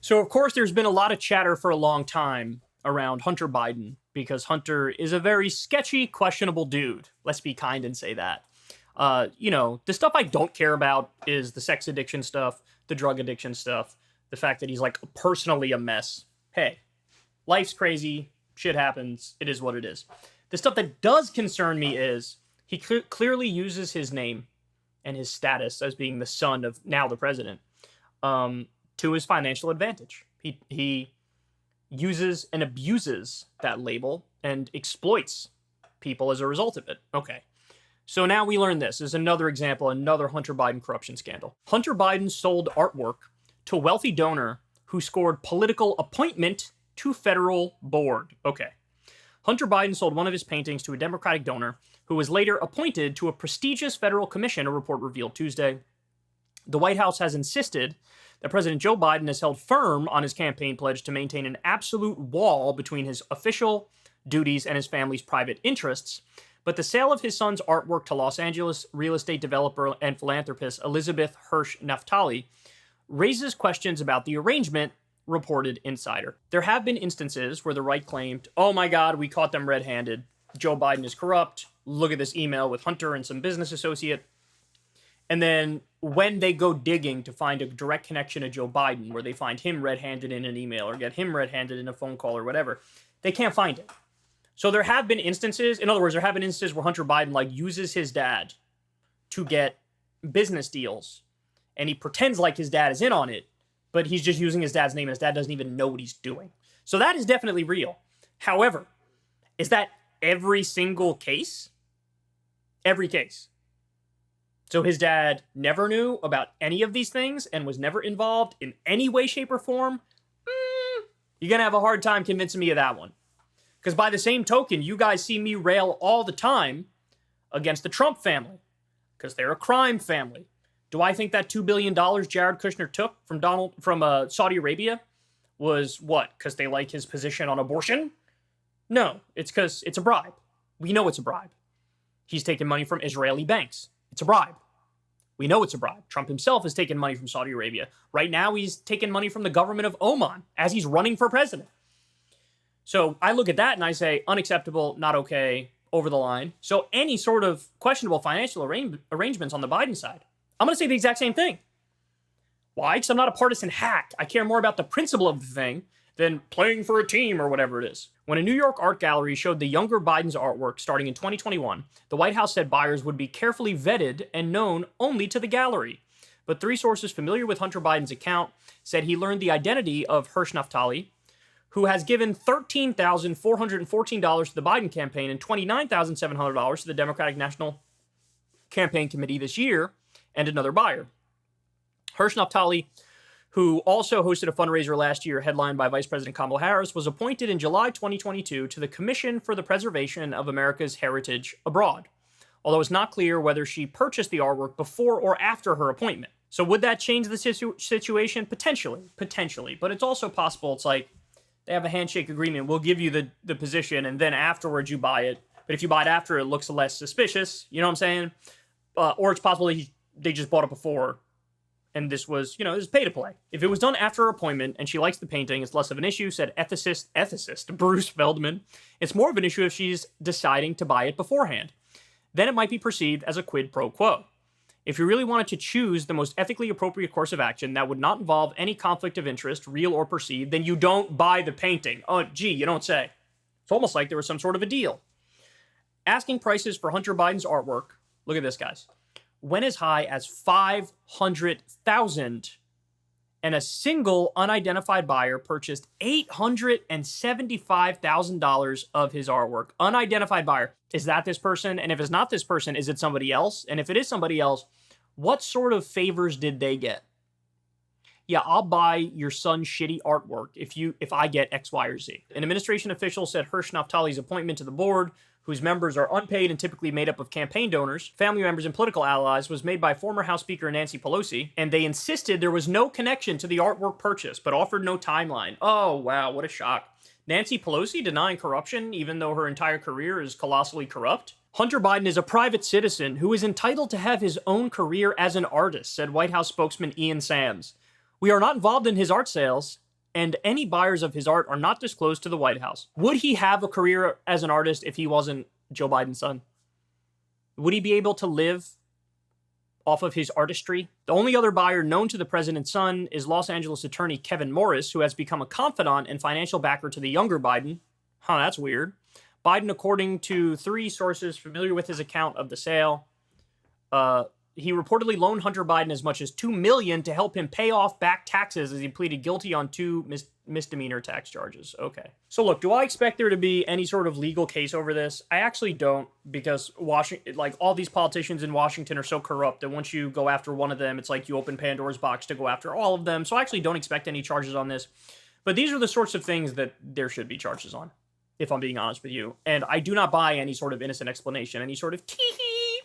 So, of course, there's been a lot of chatter for a long time around Hunter Biden because Hunter is a very sketchy, questionable dude. Let's be kind and say that. The stuff I don't care about is the sex addiction stuff, the drug addiction stuff, the fact that he's like personally a mess. Hey, life's crazy. Shit happens. It is what it is. The stuff that does concern me is he clearly uses his name and his status as being the son of now the president to his financial advantage. He uses and abuses that label and exploits people as a result of it. Okay. So now we learn this. This is another example, another Hunter Biden corruption scandal. Hunter Biden sold artwork to a wealthy donor who scored political appointment to federal board. Okay. Hunter Biden sold one of his paintings to a Democratic donor who was later appointed to a prestigious federal commission, a report revealed Tuesday. The White House has insisted that President Joe Biden has held firm on his campaign pledge to maintain an absolute wall between his official duties and his family's private interests. But the sale of his son's artwork to Los Angeles real estate developer and philanthropist Elizabeth Hirsch Naftali raises questions about the arrangement, reported Insider. There have been instances where the right claimed, oh my God, we caught them red-handed. Joe Biden is corrupt. Look at this email with Hunter and some business associate. And then when they go digging to find a direct connection to Joe Biden, where they find him red-handed in an email or get him red-handed in a phone call or whatever, they can't find it. So there have been instances, in other words, there have been instances where Hunter Biden uses his dad to get business deals, and he pretends like his dad is in on it, but he's just using his dad's name, and his dad doesn't even know what he's doing. So that is definitely real. However, is that every single case? Every case. So his dad never knew about any of these things and was never involved in any way, shape, or form? You're going to have a hard time convincing me of that one. Because by the same token, you guys see me rail all the time against the Trump family because they're a crime family. Do I think that $2 billion Jared Kushner took from Saudi Arabia was what? Because they like his position on abortion? No, it's because it's a bribe. We know it's a bribe. He's taken money from Israeli banks. It's a bribe. We know it's a bribe. Trump himself has taken money from Saudi Arabia. Right now, he's taken money from the government of Oman as he's running for president. So I look at that and I say, unacceptable, not okay, over the line. So any sort of questionable financial arrangements on the Biden side, I'm going to say the exact same thing. Why? Because I'm not a partisan hack. I care more about the principle of the thing than playing for a team or whatever it is. When a New York art gallery showed the younger Biden's artwork starting in 2021, the White House said buyers would be carefully vetted and known only to the gallery. But three sources familiar with Hunter Biden's account said he learned the identity of Hirsch Naftali, who has given $13,414 to the Biden campaign and $29,700 to the Democratic National Campaign Committee this year, and another buyer. Hirsch Naftali, who also hosted a fundraiser last year headlined by Vice President Kamala Harris, was appointed in July 2022 to the Commission for the Preservation of America's Heritage Abroad, although it's not clear whether she purchased the artwork before or after her appointment. So would that change the situation? Potentially. But it's also possible it's like they have a handshake agreement. We'll give you the position, and then afterwards you buy it. But if you buy it after, it looks less suspicious. You know what I'm saying? Or it's possible they just bought it before, and this was pay to play. If it was done after her appointment and she likes the painting, it's less of an issue, said ethicist Bruce Feldman. It's more of an issue if she's deciding to buy it beforehand. Then it might be perceived as a quid pro quo. If you really wanted to choose the most ethically appropriate course of action that would not involve any conflict of interest, real or perceived, then you don't buy the painting. Oh, gee, you don't say. It's almost like there was some sort of a deal. Asking prices for Hunter Biden's artwork, look at this, guys, went as high as $500,000, and a single unidentified buyer purchased $875,000 of his artwork. Unidentified buyer. Is that this person? And if it's not this person, is it somebody else? And if it is somebody else, what sort of favors did they get? Yeah, I'll buy your son's shitty artwork if I get X, Y, or Z. An administration official said Hirsch Naftali's appointment to the board, whose members are unpaid and typically made up of campaign donors, family members, and political allies, was made by former House Speaker Nancy Pelosi, and they insisted there was no connection to the artwork purchase, but offered no timeline. Oh, wow, what a shock. Nancy Pelosi denying corruption, even though her entire career is colossally corrupt? Hunter Biden is a private citizen who is entitled to have his own career as an artist, said White House spokesman Ian Sams. We are not involved in his art sales. and any buyers of his art are not disclosed to the White House. Would he have a career as an artist if he wasn't Joe Biden's son? Would he be able to live off of his artistry? The only other buyer known to the president's son is Los Angeles attorney Kevin Morris, who has become a confidant and financial backer to the younger Biden. Huh, that's weird. Biden, according to 3 sources familiar with his account of the sale, he reportedly loaned Hunter Biden as much as $2 million to help him pay off back taxes as he pleaded guilty on 2 misdemeanor tax charges. Okay. So look, do I expect there to be any sort of legal case over this? I actually don't, because all these politicians in Washington are so corrupt that once you go after one of them, it's like you open Pandora's box to go after all of them. So I actually don't expect any charges on this. But these are the sorts of things that there should be charges on, if I'm being honest with you. And I do not buy any sort of innocent explanation, any sort of tee-hee,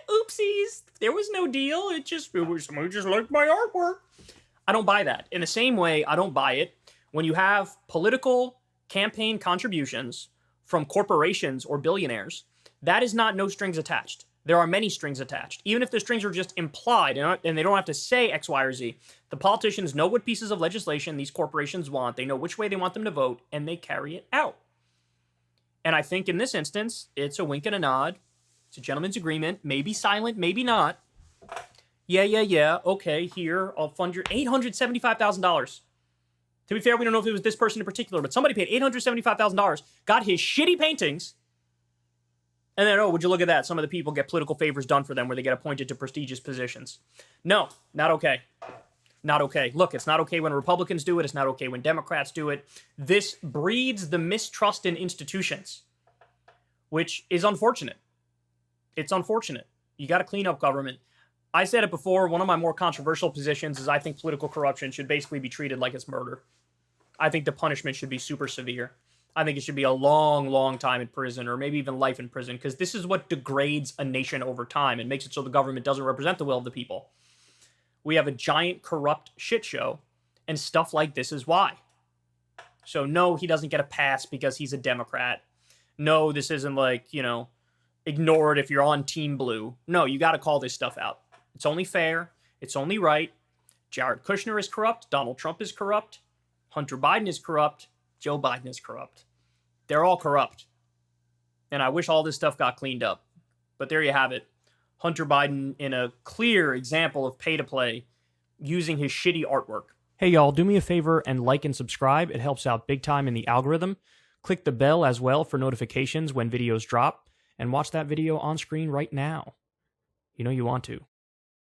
oopsies, there was no deal, somebody just liked my artwork. I don't buy that. In the same way, I don't buy it when you have political campaign contributions from corporations or billionaires. That is not no strings attached. There are many strings attached. Even if the strings are just implied and they don't have to say X, Y, or Z, the politicians know what pieces of legislation these corporations want. They know which way they want them to vote, and they carry it out. And I think in this instance, it's a wink and a nod. It's a gentleman's agreement. Maybe silent, maybe not. Yeah. Okay, here, I'll fund your $875,000. To be fair, we don't know if it was this person in particular, but somebody paid $875,000, got his shitty paintings, and then, oh, would you look at that? Some of the people get political favors done for them where they get appointed to prestigious positions. No, not okay. Not okay. Look, it's not okay when Republicans do it. It's not okay when Democrats do it. This breeds the mistrust in institutions, which is unfortunate. It's unfortunate. You got to clean up government. I said it before, one of my more controversial positions is I think political corruption should basically be treated like it's murder. I think the punishment should be super severe. I think it should be a long, long time in prison, or maybe even life in prison, because this is what degrades a nation over time and makes it so the government doesn't represent the will of the people. We have a giant corrupt shit show, and stuff like this is why. So no, he doesn't get a pass because he's a Democrat. No, this isn't like, ignore it if you're on Team Blue. No, you got to call this stuff out. It's only fair. It's only right. Jared Kushner is corrupt. Donald Trump is corrupt. Hunter Biden is corrupt. Joe Biden is corrupt. They're all corrupt. And I wish all this stuff got cleaned up. But there you have it. Hunter Biden in a clear example of pay-to-play using his shitty artwork. Hey, y'all, do me a favor and like and subscribe. It helps out big time in the algorithm. Click the bell as well for notifications when videos drop. And watch that video on screen right now. You know you want to.